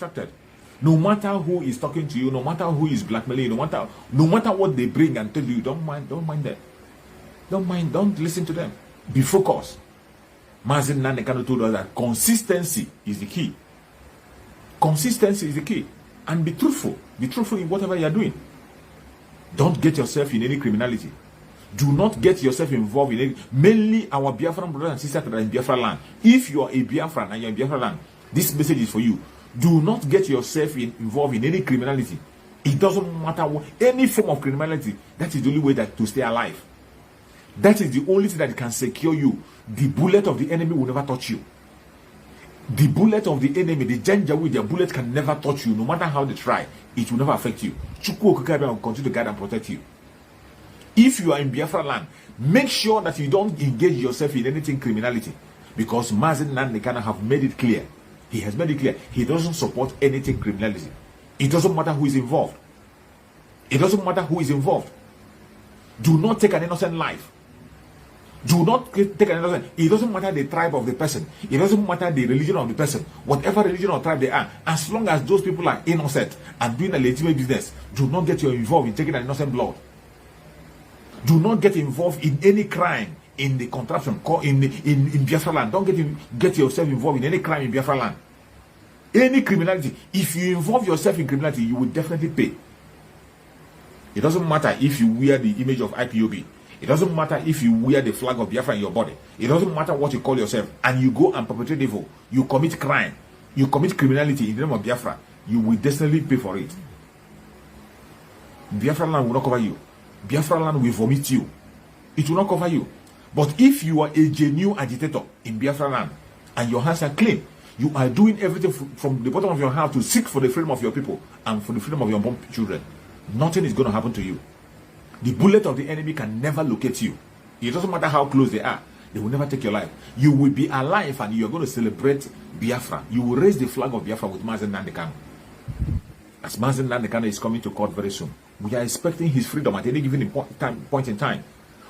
distracted. No matter who is talking to you, no matter who is blackmailing you, no matter what they bring and tell you, don't mind them. Don't listen to them. Be focused. Mazi Nnamdi Kanu told us that consistency is the key. Consistency is the key. And be truthful. Be truthful in whatever you are doing. Don't get yourself in any criminality. Do not get yourself involved in any, mainly our Biafran brothers and sisters that are in Biafra land. If you are a Biafran and you're in Biafra land, this message is for you. Do not get yourself involved in any criminality. It doesn't matter what, any form of criminality. That is the only way that to stay alive. That is the only thing that can secure you. The bullet of the enemy will never touch you. The bullet of the enemy, the Janjaweed, their bullet can never touch you. No matter how they try, it will never affect you. Chukwu Okike will continue to guide and protect you. If you are in Biafra land, make sure that you don't engage yourself in anything criminality. Because Mazi Nnamdi Kanu have made it clear. He has made it clear. He doesn't support anything criminality. It doesn't matter who is involved. It doesn't matter who is involved. Do not take an innocent life. Do not take an innocent. It doesn't matter the tribe of the person. It doesn't matter the religion of the person. Whatever religion or tribe they are, as long as those people are innocent and doing a legitimate business, do not get involved in taking an innocent blood. Do not get involved in any crime in the contraption in Biafra land. Don't get yourself involved in any crime in Biafra land. Any criminality. If you involve yourself in criminality, you will definitely pay. It doesn't matter if you wear the image of IPOB. It doesn't matter if you wear the flag of Biafra in your body. It doesn't matter what you call yourself. And you go and perpetrate evil. You commit crime. You commit criminality in the name of Biafra. You will definitely pay for it. Biafra land will not cover you. Biafra land will vomit you. It will not cover you. But if you are a genuine agitator in Biafra land and your hands are clean, you are doing everything from the bottom of your heart to seek for the freedom of your people and for the freedom of your born children, nothing is going to happen to you. The bullet of the enemy can never locate you. It doesn't matter how close they are. They will never take your life. You will be alive and you are going to celebrate Biafra. You will raise the flag of Biafra with Mazi Nnamdi Kanu. As Mazi Nnamdi Kanu is coming to court very soon, we are expecting his freedom at any given point in time.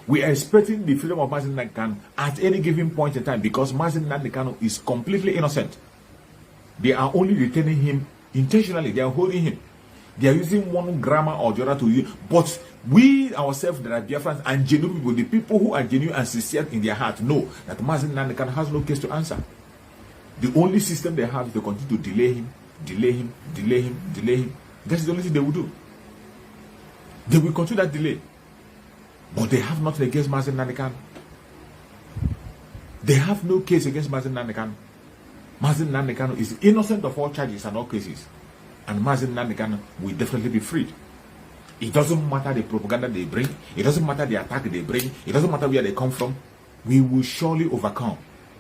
We are expecting the freedom of Mazi Nnamdi Kanu at any given point in time because Mazi Nnamdi Kanu is completely innocent. They are only retaining him intentionally. They are holding him. They are using one grammar or the other to use. But we ourselves that are Biafrans and genuine people, the people who are genuine and sincere in their heart, know that Mazi Nnamdi Kanu has no case to answer. The only system they have is to continue to delay him. That's the only thing they will do. They will continue that delay. But they have nothing against Mazi Nnamdi Kanu. They have no case against Mazi Nnamdi Kanu. Mazi Nnamdi Kanu is innocent of all charges and all cases. And Mazi Nnamdi Kanu will definitely be freed. It doesn't matter the propaganda they bring. It doesn't matter the attack they bring. It doesn't matter where they come from. We will surely overcome.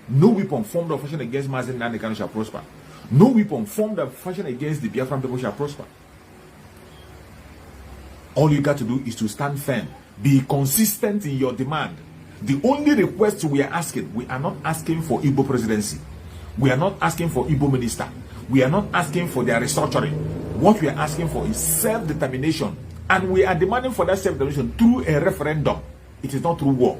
No weapon formed or fashioned against Mazi Nnamdi Kanu shall prosper. No weapon formed or fashioned against the Biafran people shall prosper. All you got to do is to stand firm. Be consistent in your demand. The only request we are asking, we are not asking for Igbo presidency. We are not asking for Igbo minister. We are not asking for their restructuring. What we are asking for is self-determination. And we are demanding for that self-determination through a referendum. It is not through war.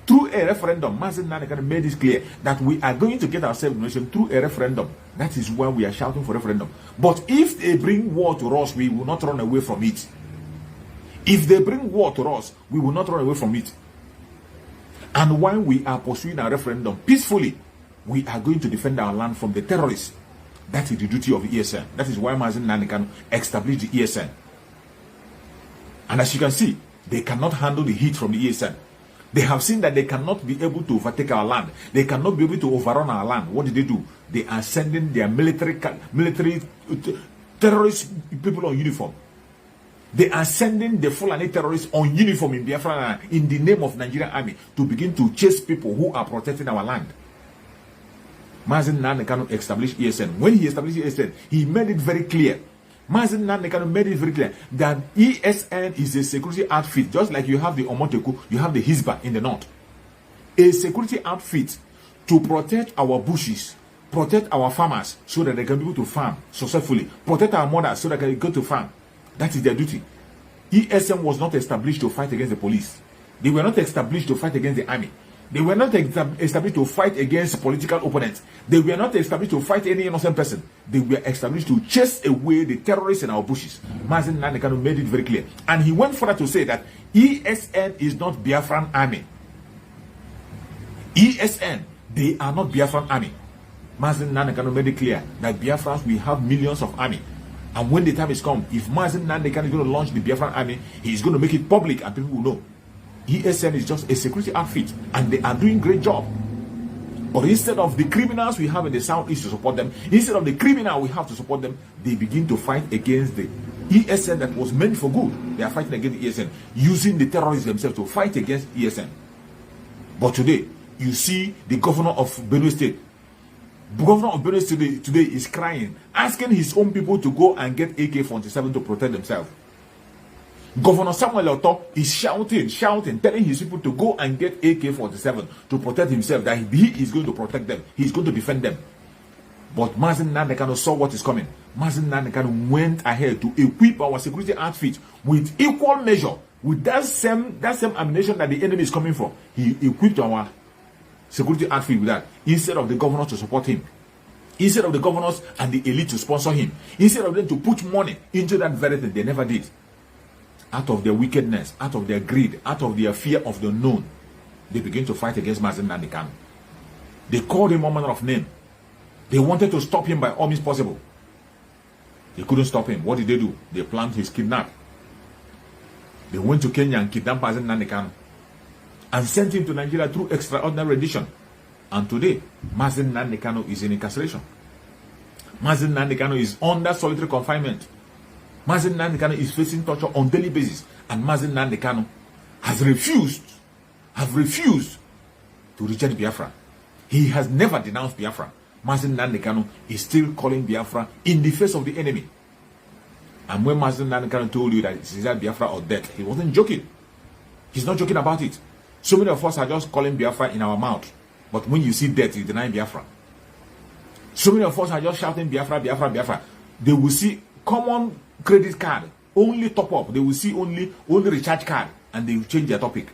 Through a referendum, Mazi Nnamdi Kanu made it clear that we are going to get our self-determination through a referendum. That is why we are shouting for referendum. But if they bring war to us, we will not run away from it. If they bring war to us, we will not run away from it. And while we are pursuing our referendum peacefully, we are going to defend our land from the terrorists. That is the duty of the ESN. That is why Mazi Nnamdi Kanu established the ESN. And as you can see, they cannot handle the heat from the ESN. They have seen that they cannot be able to overtake our land. They cannot be able to overrun our land. What did they do? They are sending their military terrorist people on uniform. They are sending the Fulani terrorists on uniform in Biafra land in the name of Nigerian army to begin to chase people who are protecting our land. Mazi Nnamdi Kanu established ESN. When he established ESN, he made it very clear. Mazi Nnamdi Kanu made it very clear that ESN is a security outfit, just like you have the Omoteku, you have the Hizbah in the north. A security outfit to protect our bushes, protect our farmers so that they can be able to farm successfully, protect our mothers so that they can go to farm. That is their duty. ESN was not established to fight against the police. They were not established to fight against the army. They were not established to fight against political opponents. They were not established to fight any innocent person. They were established to chase away the terrorists in our bushes. Mazen Nnamdi Kanu made it very clear. And he went further to say that ESN is not Biafran army. ESN, they are not Biafran army. Mazen Nnamdi Kanu made it clear that Biafrans, we have millions of army. And when the time is come, if Mazen Nnamdi Kanu is going to launch the Biafran army, he is going to make it public and people will know. ESN is just a security outfit and they are doing great job. But instead of the criminals we have in the southeast to support them, instead of the criminal we have to support them, they begin to fight against the ESN that was meant for good. They are fighting against the ESN, using the terrorists themselves to fight against ESN. But today, you see the governor of Benue State. The governor of Benue State today is crying, asking his own people to go and get AK-47 to protect themselves. Governor Samuel Otto is shouting, telling his people to go and get AK-47 to protect himself, that he is going to protect them. He is going to defend them. But Mazen Nnamdi Kanu saw what is coming. Mazen Nnamdi Kanu went ahead to equip our security outfit with equal measure, with that same ammunition that the enemy is coming from. He equipped our security outfit with that, instead of the governors to support him, instead of the governors and the elite to sponsor him, instead of them to put money into that very thing. They never did. Out of their wickedness, out of their greed, out of their fear of the unknown, they begin to fight against Mazen Nnamdi Kanu. They called him all manner of name. They wanted to stop him by all means possible. They couldn't stop him. What did they do? They planned his kidnap. They went to Kenya and kidnapped Mazen Nnamdi Kanu and sent him to Nigeria through extraordinary rendition. And today, Mazen Nnamdi Kanu is in incarceration. Mazen Nnamdi Kanu is under solitary confinement. Mazen Nnamdi Kanu is facing torture on daily basis, and Mazen Nnamdi Kanu has refused to reject Biafra. He has never denounced Biafra. Mazen Nnamdi Kanu is still calling Biafra in the face of the enemy. And when Mazen Nnamdi Kanu told you that it's either Biafra or death, he wasn't joking. He's not joking about it. So many of us are just calling Biafra in our mouth, but when you see death, you deny Biafra. So many of us are just shouting Biafra, Biafra, Biafra. They will see common credit card, only top up. They will see only recharge card, and they will change their topic.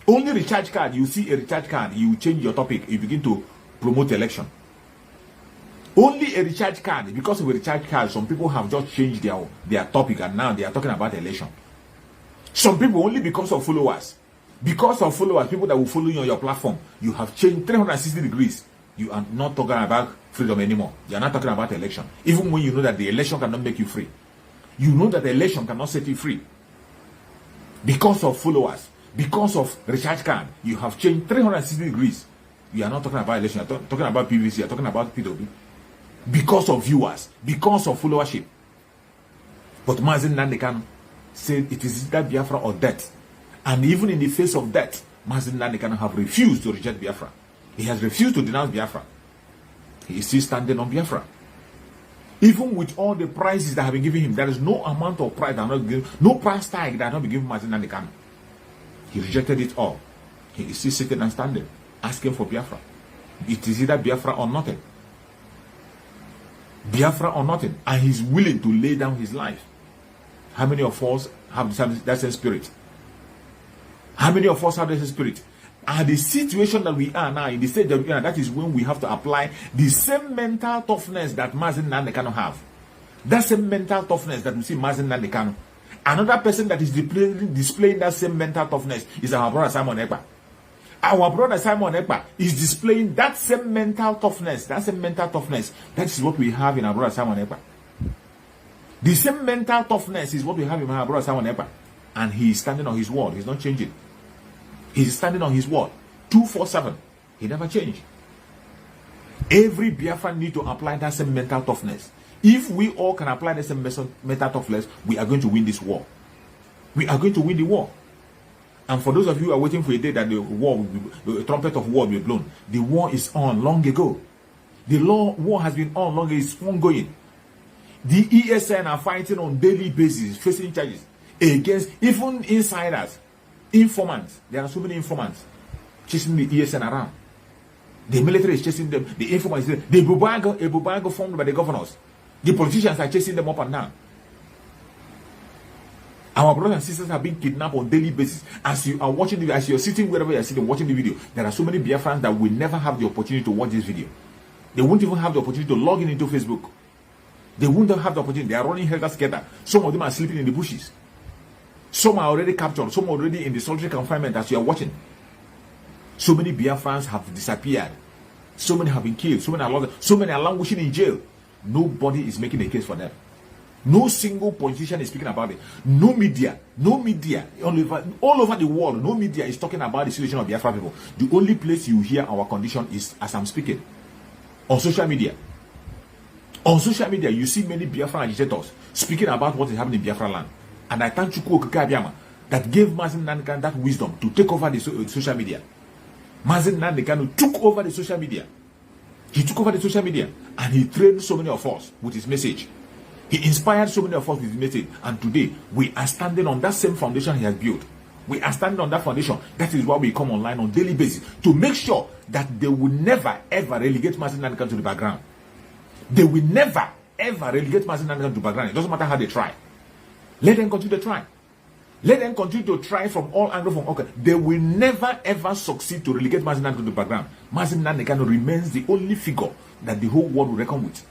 Only recharge card. You see a recharge card, you change your topic. You begin to promote election. Only a recharge card. Because of a recharge card, some people have just changed their topic, and now they are talking about election. Some people, only because of followers. Because of followers, people that will follow you on your platform, you have changed 360 degrees. You are not talking about freedom anymore. You are not talking about election. Even when you know that the election cannot make you free. You know that the election cannot set you free. Because of followers, because of recharge card, you have changed 360 degrees. You are not talking about election. You are talking about PVC. You are talking about PW. Because of viewers, because of followership. But Mazen Nnamdi Kanu said it is either Biafra or death. And even in the face of death, Mazen Nnamdi Kanu have refused to reject Biafra. He has refused to denounce Biafra. He is still standing on Biafra. Even with all the prizes that have been given him, there is no amount of prize that have not given, no price tag that have not been given Mazen Nnamdi Kanu. He rejected it all. He is still sitting and standing, asking for Biafra. It is either Biafra or nothing. Biafra or nothing. And he's willing to lay down his life. How many of us have that same spirit? How many of us have that same spirit? And the situation that we are now, in the state that we are, that is when we have to apply the same mental toughness that Mazen Nnamdi Kanu have. That same mental toughness that we see Mazen Nnamdi Kanu. Another person that is displaying that same mental toughness is our brother Simon Ekpa. Our brother Simon Ekpa is displaying that same mental toughness. That same mental toughness. That is what we have in our brother Simon Ekpa. The same mental toughness is what we have in our brother Simon Ekpa. And he is standing on his word. He's not changing. He's standing on his word. 247. He never changed. Every Biafran need to apply that same mental toughness. If we all can apply the same mental toughness, we are going to win this war. We are going to win the war. And for those of you who are waiting for a day that the trumpet of war will be blown, the war is on long ago. The war has been on long ago. It's ongoing. The ESN are fighting on daily basis, facing charges against even insiders, informants. There are so many informants chasing the ESN around. The military is chasing them. The informants, the bubago formed by the governors. The politicians are chasing them up and down. Our brothers and sisters have been kidnapped on daily basis. As you are watching the, as you're sitting wherever you're sitting watching the video, there are so many Biafrans that will never have the opportunity to watch this video. They won't even have the opportunity to log in into Facebook. They won't have the opportunity. They are running helter-skelter. Some of them are sleeping in the bushes. Some are already captured. Some are already in the solitary confinement as you are watching. So many Biafrans have disappeared. So many have been killed. So many are lost. So many are languishing in jail. Nobody is making a case for them. No single politician is speaking about it. No media, all over the world, no media is talking about the situation of Biafra people. The only place you hear our condition is as I'm speaking. On social media. On social media, you see many Biafra agitators speaking about what is happening in Biafra land. And I thank Chukwu Okike Abiyama that gave Mazin Nankan that wisdom to take over the social media. Mazin Nankan took over the social media. He took over the social media and he trained so many of us with his message. He inspired so many of us with his message. And today, we are standing on that same foundation he has built. We are standing on that foundation. That is why we come online on daily basis to make sure that they will never ever relegate Mazin Nankan to the background. They will never ever relegate Mazin Nankan to the background. It doesn't matter how they try. Let them continue to try. Let them continue to try from all angles. Okay, they will never ever succeed to relegate Mazin Nankan to the background. Mazin Nankan remains the only figure that the whole world will reckon with.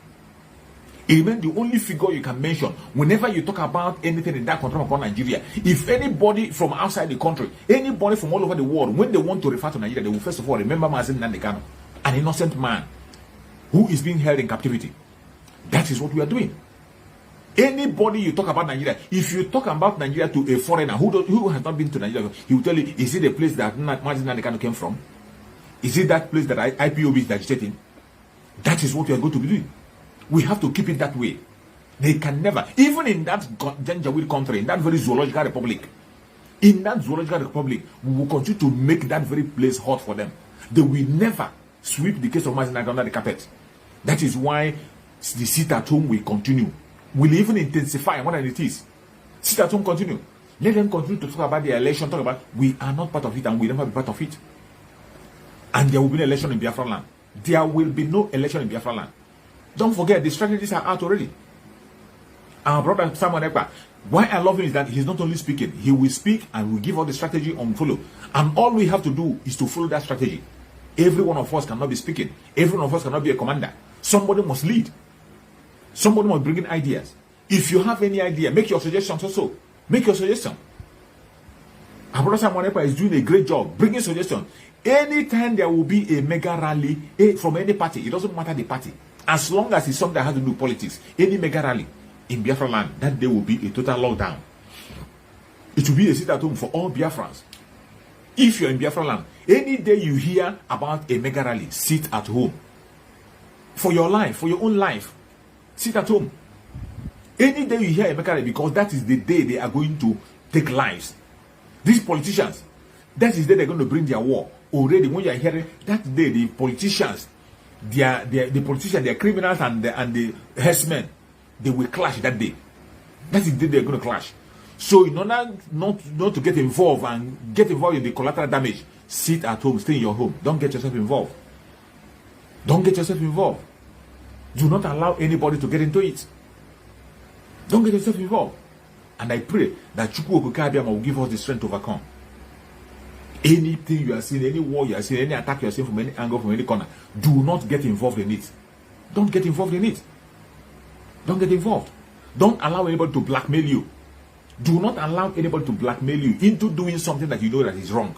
It remains the only figure you can mention whenever you talk about anything in that country upon Nigeria. If anybody from outside the country, anybody from all over the world, when they want to refer to Nigeria, they will first of all remember Mazin Nankan, an innocent man who is being held in captivity. That is what we are doing. Anybody you talk about Nigeria, if you talk about Nigeria to a foreigner who has not been to Nigeria, he will tell you, is it the place that Mazin Nankan came from? Is it that place that IPOB is agitating? That is what we are going to be doing. We have to keep it that way. They can never, even in that Janjaweed country, in that very zoological republic, we will continue to make that very place hot for them. They will never sweep the case of Mazin Nankan under the carpet. That is why the sit at home will continue. Will even intensify more than it is. Sit at home continue. Let them continue to talk about the election, talk about we are not part of it and we will never be part of it. And there will be an election in Biafra land. There will be no election in Biafra land. Don't forget, the strategies are out already. Our brother Samuel Ekpa, why I love him is that he's not only speaking, he will speak and will give all the strategy on follow. And all we have to do is to follow that strategy. Every one of us cannot be speaking. Every one of us cannot be a commander. Somebody must lead. Somebody must bring in ideas. If you have any idea, make your suggestions also. Make your suggestion. Our brother Samuel Ekpa is doing a great job bringing suggestions. Anytime there will be a mega rally from any party, it doesn't matter the party. As long as it's something that has to do with politics, any mega rally in Biafra land, that day will be a total lockdown. It will be a sit at home for all Biafrans. If you're in Biafra land, any day you hear about a mega rally, sit at home. For your life, for your own life, sit at home. Any day you hear a mega rally, because that is the day they are going to take lives. These politicians, that is the day they're going to bring their war. Already, when you are hearing that day, the politicians, the politicians, they are criminals and the herdsmen, they will clash that day. That is the day they're going to clash. So in order not to get involved and get involved in the collateral damage, sit at home, stay in your home. Don't get yourself involved. Don't get yourself involved. Do not allow anybody to get into it. Don't get yourself involved. And I pray that Chukwu Okike Abiyama will give us the strength to overcome. Anything you are seeing, any war you are seeing, any attack you are seeing from any angle, from any corner, do not get involved in it. Don't get involved in it. Don't get involved. Don't allow anybody to blackmail you. Do not allow anybody to blackmail you into doing something that you know that is wrong.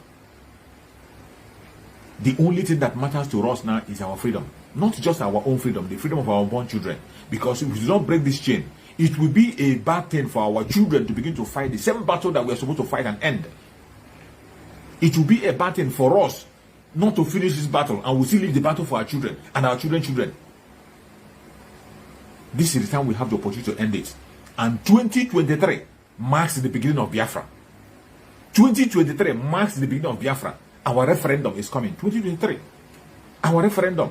The only thing that matters to us now is our freedom. Not just our own freedom, the freedom of our born children. Because if we do not break this chain, it will be a bad thing for our children to begin to fight the same battle that we are supposed to fight and end. It will be a bad thing for us not to finish this battle, and we'll still leave the battle for our children and our children's children. This is the time we have the opportunity to end it. And 2023 marks the beginning of Biafra. 2023 marks the beginning of Biafra. Our referendum is coming. 2023. Our referendum.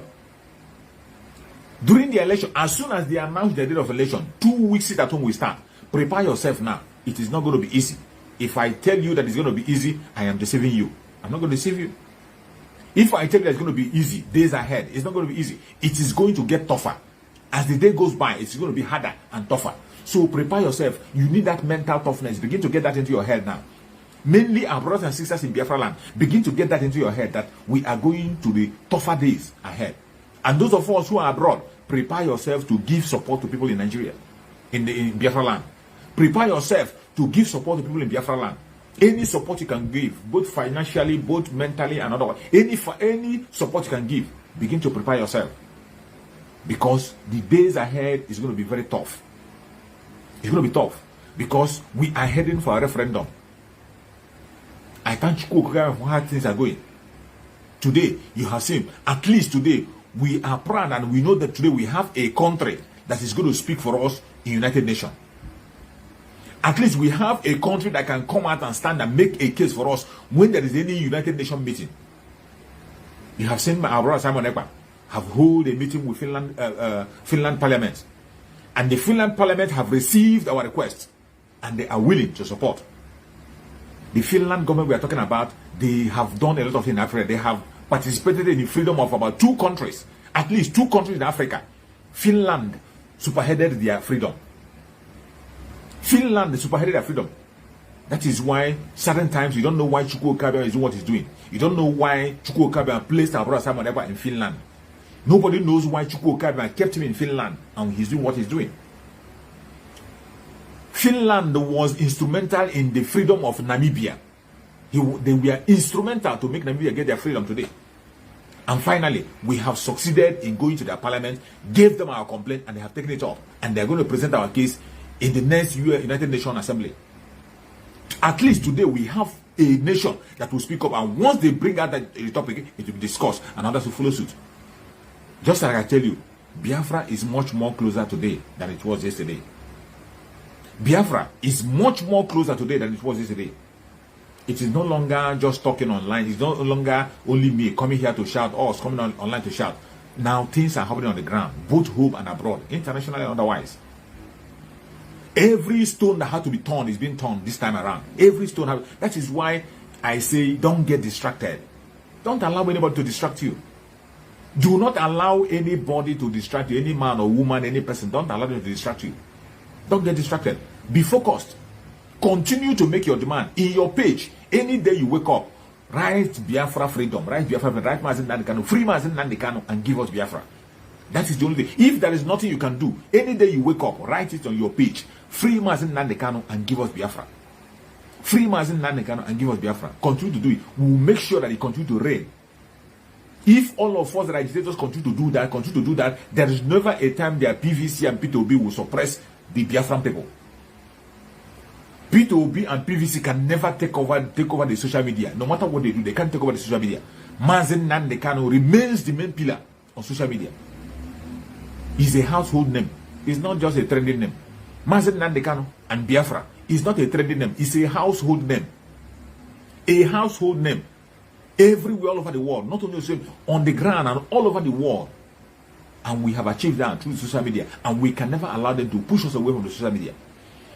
During the election, as soon as they announce the date of election, 2 weeks sit at home will start. Prepare yourself now. It is not going to be easy. If I tell you that it's going to be easy, I am deceiving you. I'm not going to deceive you. If I tell you that it's going to be easy, days ahead, it's not going to be easy. It is going to get tougher. As the day goes by, it's going to be harder and tougher. So prepare yourself. You need that mental toughness. Begin to get that into your head now. Mainly our brothers and sisters in Biafra land, begin to get that into your head that we are going to the tougher days ahead. And those of us who are abroad, prepare yourself to give support to people in Nigeria, in Biafra land. Prepare yourself to give support to people in Biafra land. Any support you can give, both financially, both mentally, and otherwise, any support you can give, begin to prepare yourself. Because the days ahead is going to be very tough. It's going to be tough because we are heading for a referendum. I can't cook how things are going. Today, you have seen, at least today, we are proud and we know that today we have a country that is going to speak for us in United Nations. At least we have a country that can come out and stand and make a case for us when there is any United Nations meeting. You have seen our brother Simon Ekpa have held a meeting with Finland Parliament. And the Finland Parliament have received our request and they are willing to support. The Finland government we are talking about, they have done a lot of things in Africa. They have participated in the freedom of about 2 countries, at least 2 countries in Africa. Finland superheaded their freedom. Finland superheaded their freedom. That is why certain times you don't know why Chukwu Okabia is doing what he's doing. You don't know why Chukwu Okabia placed our brother Simon Ekpa in Finland. Nobody knows why Chukwu Okabia kept him in Finland and he's doing what he's doing. Finland was instrumental in the freedom of Namibia. They were instrumental to make Namibia get their freedom today. And finally, we have succeeded in going to their parliament, gave them our complaint, and they have taken it up. And they're going to present our case in the next United Nations Assembly. At least today, we have a nation that will speak up. And once they bring out the topic, it will be discussed, and others will follow suit. Just like I tell you, Biafra is much more closer today than it was yesterday. Biafra is much more closer today than it was yesterday. It is no longer just talking online. It's no longer only me coming here to shout or us coming online to shout. Now things are happening on the ground, both home and abroad, internationally and otherwise. Every stone that had to be turned is being turned this time around. Every stone. That is why I say don't get distracted. Don't allow anybody to distract you. Do not allow anybody to distract you. Any man or woman, any person. Don't allow them to distract you. Don't get distracted. Be focused. Continue to make your demand. In your page, any day you wake up, write Biafra freedom. Write Biafra freedom. Write Mazen Nandekano. Free Mazen Nandekano and give us Biafra. That is the only thing. If there is nothing you can do, any day you wake up, write it on your page. Free Mazen Nandekano and give us Biafra. Free Mazen Nandekano and give us Biafra. Continue to do it. We will make sure that it continue to reign. If all of us, the agitators, continue to do that, there is never a time that PVC and P2B will suppress the Biafran people. P2B and PVC can never take over the social media. No matter what they do, they can't take over the social media. Mazen Nandekano remains the main pillar on social media. He's a household name. It's not just a trending name. Mazen Nandekano and Biafra is not a trending name. It's a household name. A household name. Everywhere, all over the world, not only on the ground and all over the world. And we have achieved that through social media. And we can never allow them to push us away from the social media.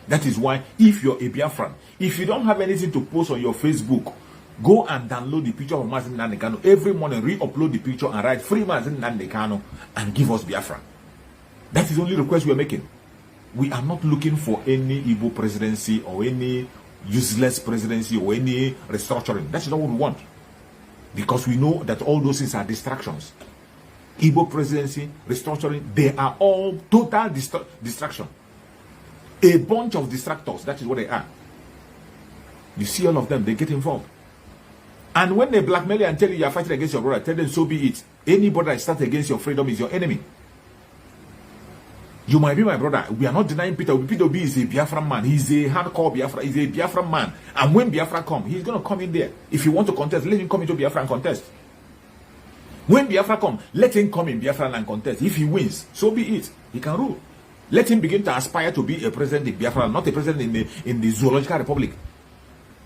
That is why, if you're a Biafran, if you don't have anything to post on your Facebook, go and download the picture of Mazen Nandekano. Every morning, re-upload the picture and write Free Mazen Nandekano and give us Biafra. That is the only request we are making. We are not looking for any Igbo presidency or any useless presidency or any restructuring. That's not what we want. Because we know that all those things are distractions. Igbo presidency, restructuring, they are all total distraction. A bunch of distractors, that is what they are. You see all of them, they get involved. And when they blackmail you and tell you are fighting against your brother, tell them so be it. Anybody that starts against your freedom is your enemy. You might be my brother. We are not denying Peter. Peter B is a Biafran man. He's a hardcore Biafra. He's a Biafran man. And when Biafra come, he's going to come in there. If you want to contest, let him come into Biafra and contest. When Biafra come, let him come in Biafra and contest. If he wins, so be it. He can rule. Let him begin to aspire to be a president in Biafra, not a president in the Zoological Republic.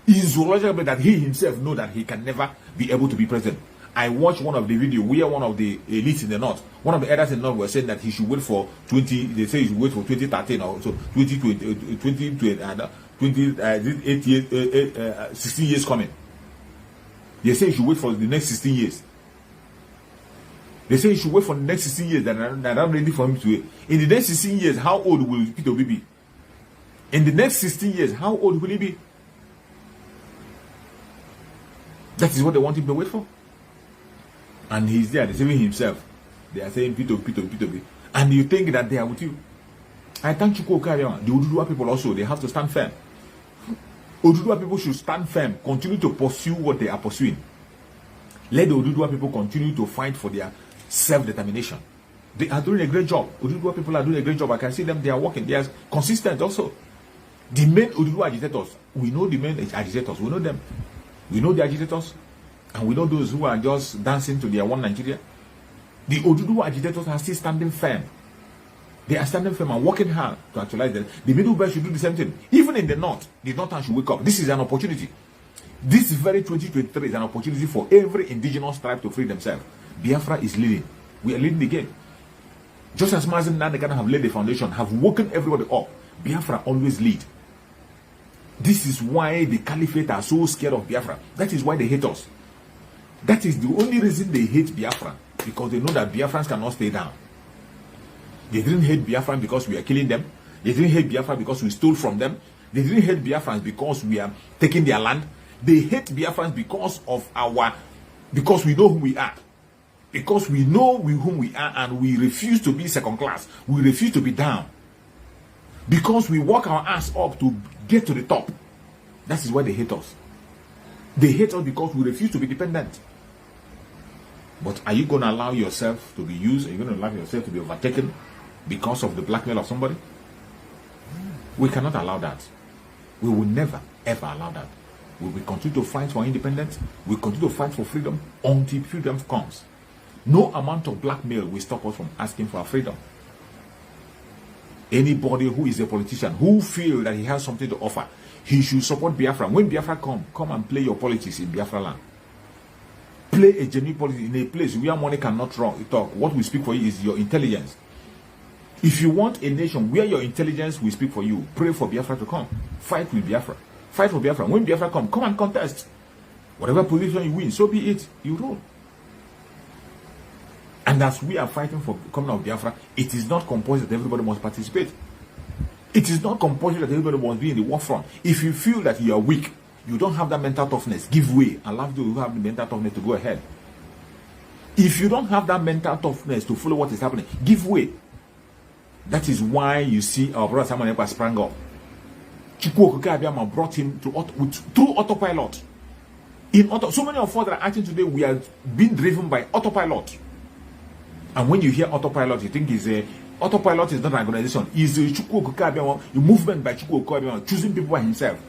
In Zoological Republic, that he himself know that he can never be able to be president. I watched one of the video where one of the elites in the north, one of the elders in the north were saying that he should wait for 20, they say he should wait for 2013 or so, 16 years coming. They say he should wait for the next 16 years. They say he should wait for the next 16 years that are not ready for him to wait. In the next 16 years, how old will Peter Obi be? In the next 16 years, how old will he be? That is what they want him to wait for. And he's there deceiving himself. They are saying P2P. And you think that they are with you. I thank you, the Oduduwa people also, they have to stand firm. Oduduwa people should stand firm, continue to pursue what they are pursuing. Let the Oduduwa people continue to fight for their self-determination. They are doing a great job. Oduduwa people are doing a great job. I can see them, they are working. They are consistent also. The main Oduduwa agitators, we know the main agitators, we know them. We know the agitators, and we know those who are just dancing to their one Nigeria. The Oduduwa agitators are still standing firm. They are standing firm and working hard to actualize them. The Middle Belt should do the same thing. Even in the North should wake up. This is an opportunity. This very 2023 is an opportunity for every indigenous tribe to free themselves. Biafra is leading. We are leading the game. Just as Mazen Nandekana have laid the foundation, have woken everybody up, Biafra always lead. This is why the caliphate are so scared of Biafra. That is why they hate us. That is the only reason they hate Biafra. Because they know that Biafrans cannot stay down. They didn't hate Biafrans because we are killing them. They didn't hate Biafra because we stole from them. They didn't hate Biafrans because we are taking their land. They hate Biafrans because we know who we are. Because we know whom we are, and we refuse to be second class. We refuse to be down. Because we work our ass up to get to the top. That is why they hate us. They hate us because we refuse to be dependent. But are you going to allow yourself to be used? Are you going to allow yourself to be overtaken because of the blackmail of somebody? We cannot allow that. We will never, ever allow that. We will continue to fight for independence. We will continue to fight for freedom until freedom comes. No amount of blackmail will stop us from asking for our freedom. Anybody who is a politician who feels that he has something to offer, he should support Biafra. When Biafra come and play your politics in Biafra land. Play a genuine politics in a place where money cannot talk. What will speak for you is your intelligence. If you want a nation where your intelligence will speak for you, pray for Biafra to come. Fight with Biafra. Fight for Biafra. When Biafra come and contest. Whatever position you win, so be it. You rule. And as we are fighting for coming out of Biafra, it is not compulsory that everybody must participate. It is not compulsory that everybody must be in the war front. If you feel that you are weak, you don't have that mental toughness, give way. Allow those who have the mental toughness to go ahead. If you don't have that mental toughness to follow what is happening, give way. That is why you see our brother Samuel Ekpa sprang up. Chukwu Okike Abiyama brought him through autopilot. So many of us that are acting today, we are being driven by autopilot. And when you hear autopilot, you think autopilot is not an organization. It's a Chukwu Okike Abiyama, a movement by Chukwu Okike Abiyama, choosing people by himself.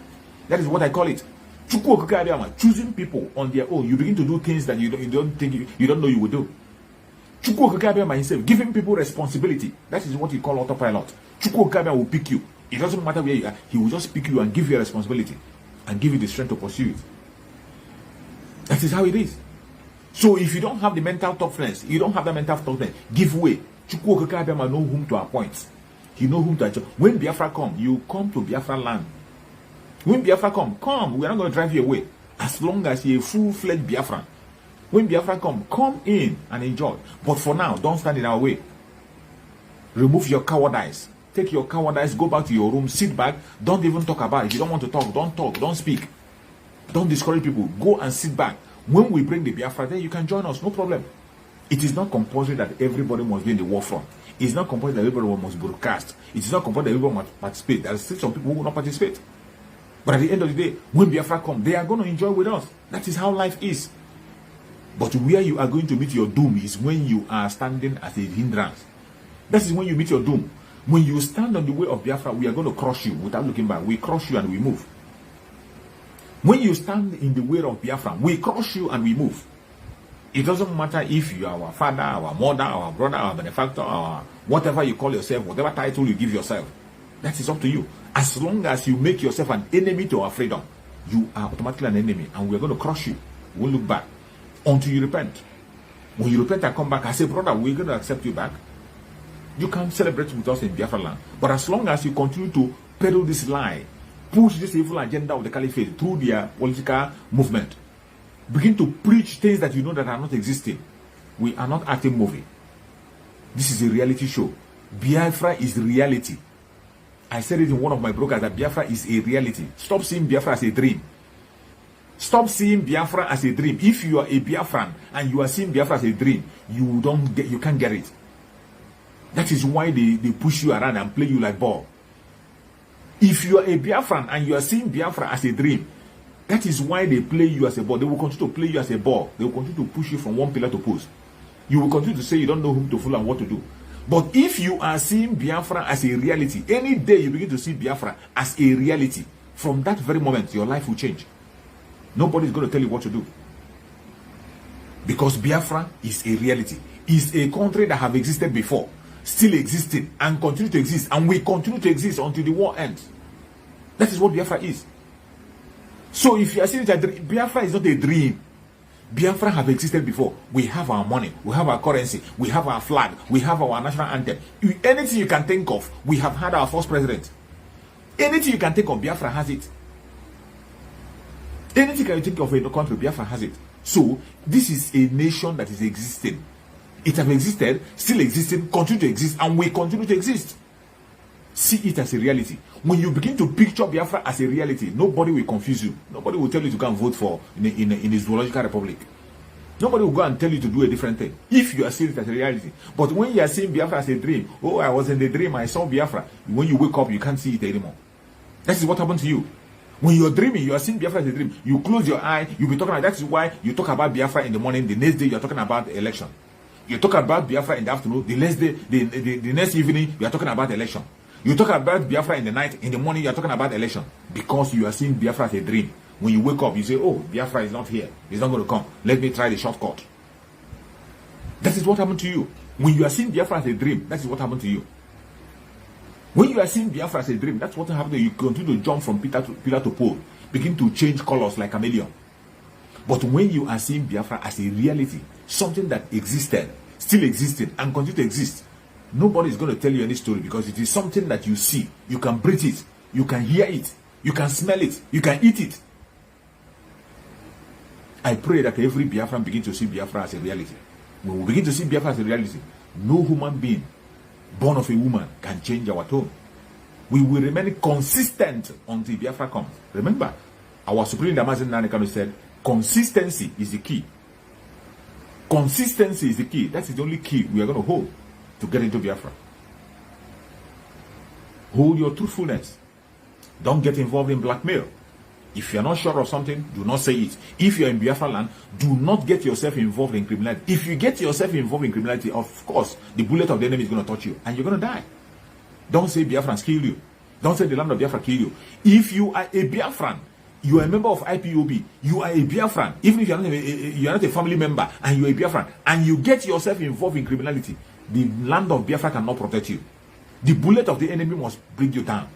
That is what I call it. Chukwu Okike Abiyama, choosing people on their own. You begin to do things that you don't know you will do. Chukwu Okike Abiyama himself, giving people responsibility. That is what you call autopilot. Chukwu Okike Abiyama will pick you. It doesn't matter where you are. He will just pick you and give you a responsibility and give you the strength to pursue it. That is how it is. So if you don't have the mental toughness, give way. Chukwu Okike Abiyama know whom to appoint. He know whom to adjust. When Biafra come, you come to Biafra land. When Biafra come. We are not going to drive you away. As long as you're a full-fledged Biafran. When Biafra come in and enjoy. But for now, don't stand in our way. Remove your cowardice. Take your cowardice, go back to your room, sit back. Don't even talk about it. If you don't want to talk, don't speak. Don't discourage people. Go and sit back. When we bring the Biafra, then you can join us, no problem. It is not compulsory that everybody must be in the war front. It's not compulsory that everybody must broadcast. It is not compulsory that everybody must participate. There are still some people who will not participate. But at the end of the day, when Biafra come, they are going to enjoy with us. That is how life is. But where you are going to meet your doom is when you are standing as a hindrance. That is when you meet your doom. When you stand on the way of Biafra, we are going to crush you without looking back. We crush you and we move. When you stand in the way of Biafra, we crush you and we move. It doesn't matter if you are our father, our mother, our brother, our benefactor, our whatever you call yourself, whatever title you give yourself. That is up to you. As long as you make yourself an enemy to our freedom, you are automatically an enemy, and we're going to crush you. We won't look back until you repent. When you repent and come back, I say, brother, we're going to accept you back. You can celebrate with us in Biafra land. But as long as you continue to peddle this lie, push this evil agenda of the caliphate through their political movement, begin to preach things that you know that are not existing, we are not acting movie. This is a reality show. Biafra is reality. I said it in one of my brokers that Biafra is a reality. Stop seeing Biafra as a dream. Stop seeing Biafra as a dream. If you are a Biafran and you are seeing Biafra as a dream, you can't get it. That is why they push you around and play you like ball. If you are a Biafran and you are seeing Biafra as a dream, that is why they play you as a ball. They will continue to play you as a ball. They will continue to push you from one pillar to post. You will continue to say you don't know whom to follow and what to do. But if you are seeing Biafra as a reality, any day you begin to see Biafra as a reality, from that very moment, your life will change. Nobody is going to tell you what to do. Because Biafra is a reality. It's a country that have existed before, still existing, and continue to exist, and will continue to exist until the war ends. That is what Biafra is. So if you are saying that Biafra is not a dream, Biafra have existed before. We have our money, we have our currency, we have our flag, we have our national anthem. Anything you can think of, we have had our first president. Anything you can think of, Biafra has it. Anything you think of in the country, Biafra has it. So this is a nation that is existing. It has existed, still existing, continue to exist, and will continue to exist. See it as a reality. When you begin to picture Biafra as a reality, nobody will confuse you. Nobody will tell you to go and vote for in a zoological republic. Nobody will go and tell you to do a different thing if you are seeing it as a reality. But when you are seeing Biafra as a dream, oh, I was in the dream, I saw Biafra. When you wake up, you can't see it anymore. That is what happened to you. When you're dreaming, you are seeing Biafra as a dream. You close your eye, you'll be talking about. That is why you talk about Biafra in the morning. The next day, you're talking about the election. You talk about Biafra in the afternoon. The next day, the next evening, you are talking about the election. You talk about Biafra in the night. In the morning, you are talking about election. Because you are seeing Biafra as a dream. When you wake up, you say, oh, Biafra is not here. It's not going to come. Let me try the shortcut. That is what happened to you. When you are seeing Biafra as a dream, that is what happened to you. When you are seeing Biafra as a dream, that's what happened. You continue to jump from pillar to pole, begin to change colors like a chameleon. But when you are seeing Biafra as a reality, something that existed, still existed, and continue to exist, nobody is going to tell you any story because it is something that you see. You can breathe it, you can hear it, you can smell it, you can eat it. I pray that every Biafran begin to see Biafra as a reality. When we begin to see Biafra as a reality, no human being born of a woman can change our tone. We will remain consistent until Biafra comes. Remember, our Supreme Damasin Nanekano said, consistency is the key. Consistency is the key. That is the only key we are going to hold to get into Biafra. Hold your truthfulness. Don't get involved in blackmail. If you are not sure of something, do not say it. If you are in Biafra land, do not get yourself involved in criminality. If you get yourself involved in criminality, of course, the bullet of the enemy is going to touch you and you're going to die. Don't say Biafrans kill you. Don't say the land of Biafra kill you. If you are a Biafran, you are a member of IPOB, you are a Biafran, even if you are not a family member and you are a Biafran, and you get yourself involved in criminality, the land of Biafra cannot protect you. The bullet of the enemy must bring you down.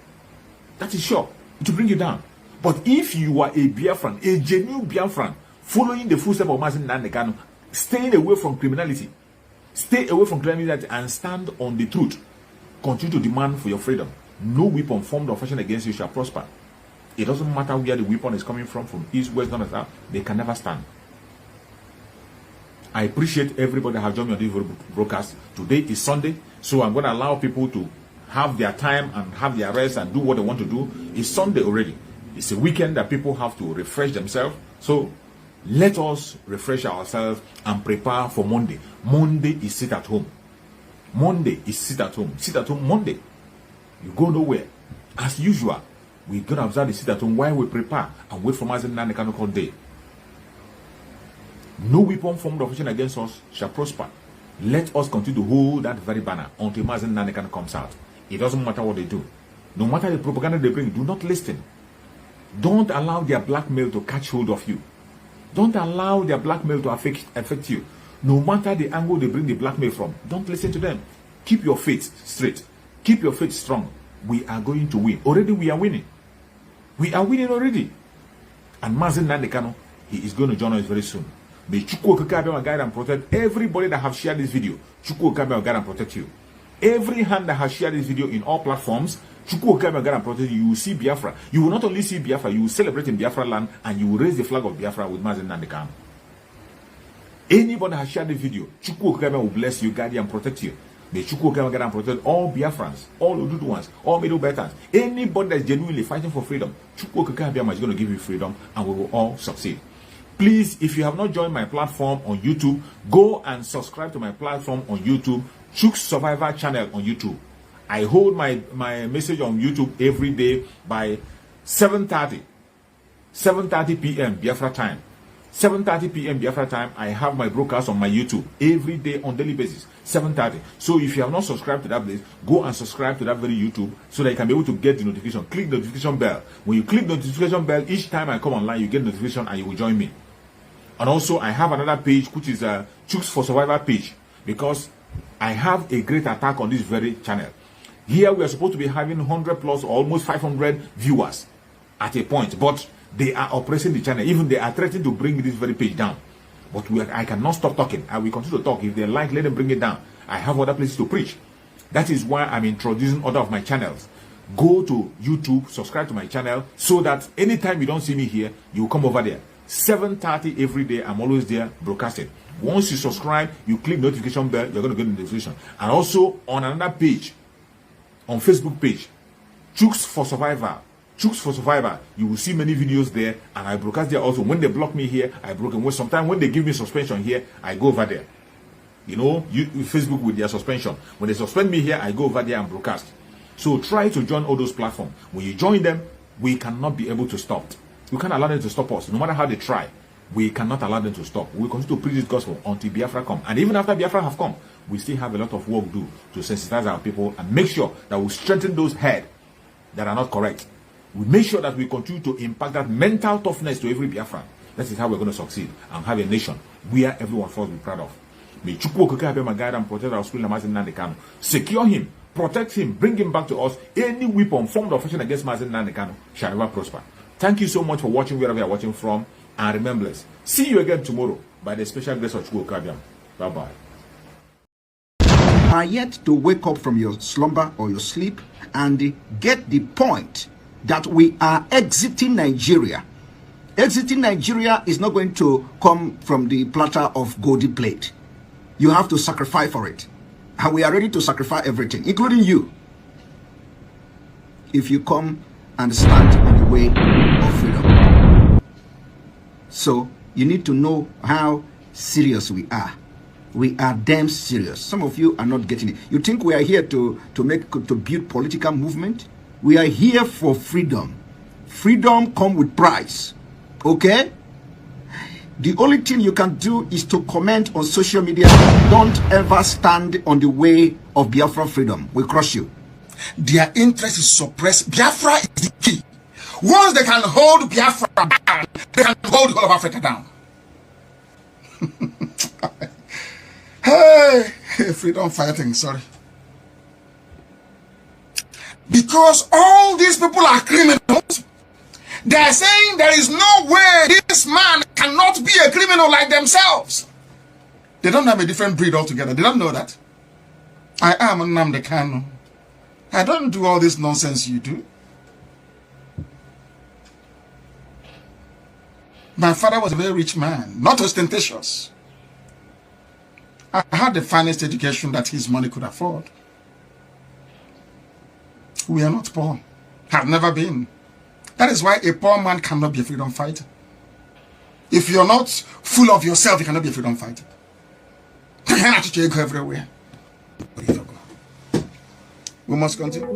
That is sure. It will bring you down. But if you are a Biafran, a genuine Biafran, following the footsteps of Mazi Nnamdi Kanu, staying away from criminality, stay away from criminality and stand on the truth, continue to demand for your freedom. No weapon formed or fashioned against you shall prosper. It doesn't matter where the weapon is coming from east, west, north, south, they can never stand. I appreciate everybody that have joined me on this broadcast. Today is Sunday, so I'm going to allow people to have their time and have their rest and do what they want to do. It's Sunday already. It's a weekend that people have to refresh themselves. So let us refresh ourselves and prepare for Monday. Monday is sit at home. Monday is sit at home. Sit at home Monday. You go nowhere. As usual, we're going to observe the sit at home while we prepare and wait for Mazi Nnamdi Kanu call day. No weapon formed or fashioned against us shall prosper. Let us continue to hold that very banner until Mazi Nnamdi Kanu comes out. It doesn't matter what they do. No matter the propaganda they bring, do not listen. Don't allow their blackmail to catch hold of you. Don't allow their blackmail to affect you. No matter the angle they bring the blackmail from, don't listen to them. Keep your faith straight. Keep your faith strong. We are going to win. Already we are winning. We are winning already. And Mazi Nnamdi Kanu, he is going to join us very soon. May Chukwu Okike guide and protect everybody that have shared this video. Chukwu Okike guide and protect you. Every hand that has shared this video in all platforms, Chukwu Okike guide and protect you. You will see Biafra. You will not only see Biafra, you will celebrate in Biafra land and you will raise the flag of Biafra with Mazi Nnamdi Kanu. Anybody that has shared the video, Chukwu Okike will bless you, guide you and protect you. May Chukwu Okeke and protect all Biafrans, all Oduduwans, all Middle Belters, anybody that's genuinely fighting for freedom. Chukwu Okeke is going to give you freedom, and we will all succeed. Please, if you have not joined my platform on YouTube, go and subscribe to my platform on YouTube, Chuk's Survivor channel on YouTube. I hold my message on YouTube every day by 7:30 p.m. Biafra time. 7:30 p.m. Biafra time, I have my broadcast on my YouTube every day on daily basis, 7:30. So if you have not subscribed to that place, go and subscribe to that very YouTube so that you can be able to get the notification. Click the notification bell. When you click the notification bell, each time I come online, you get notification and you will join me. And also, I have another page, which is a Chooks for Survivor page, because I have a great attack on this very channel. Here, we are supposed to be having 100 plus or almost 500 viewers at a point, but they are oppressing the channel. Even they are threatening to bring this very page down. But I cannot stop talking. I will continue to talk. If they like, let them bring it down. I have other places to preach. That is why I'm introducing other of my channels. Go to YouTube, subscribe to my channel, so that anytime you don't see me here, you come over there. 7:30 every day, I'm always there broadcasting. Once you subscribe, you click notification bell, you're going to get the notification. And also on another page, on Facebook page, Chooks for Survivor. Chooks for Survivor, you will see many videos there, and I broadcast there also. When they block me here, I broke them. Sometimes when they give me suspension here, I go over there. You know, Facebook with their suspension. When they suspend me here, I go over there and broadcast. So try to join all those platforms. When you join them, we cannot be able to stop. We can't allow them to stop us. No matter how they try, we cannot allow them to stop. We continue to preach this gospel until Biafra come. And even after Biafra have come, we still have a lot of work to do to sensitize our people and make sure that we strengthen those heads that are not correct. We make sure that we continue to impact that mental toughness to every Biafran. That is how we're going to succeed and have a nation where everyone falls to be proud of. May Chukwu Okeke guide and protect our school Mazi Nnamdi Kanu. Secure him, protect him, bring him back to us. Any weapon formed of affection against Mazi Nnamdi Kanu shall never prosper. Thank you so much for watching wherever you are watching from. And remember, let's see you again tomorrow by the special grace of Chukwu Okeke. Bye-bye. Are yet to wake up from your slumber or your sleep and get the point that we are exiting Nigeria. Exiting Nigeria is not going to come from the platter of golden plate. You have to sacrifice for it. And we are ready to sacrifice everything, including you, if you come and stand on the way of freedom. So you need to know how serious we are. We are damn serious. Some of you are not getting it. You think we are here to build political movement? We are here for freedom. Freedom comes with price. Okay? The only thing you can do is to comment on social media. Don't ever stand on the way of Biafra freedom. We crush you. Their interest is suppressed. Biafra is the key. Once they can hold Biafra down, they can hold all of Africa down. Hey, freedom fighting, sorry. Because all these people are criminals, they are saying there is no way this man cannot be a criminal like themselves. They don't have a different breed altogether. They don't know that. I am Nnamdi Kanu. I don't do all this nonsense you do. My father was a very rich man, not ostentatious. I had the finest education that his money could afford. We are not poor. Have never been. That is why a poor man cannot be a freedom fighter. If you're not full of yourself, you cannot be a freedom fighter. You go everywhere. We must continue.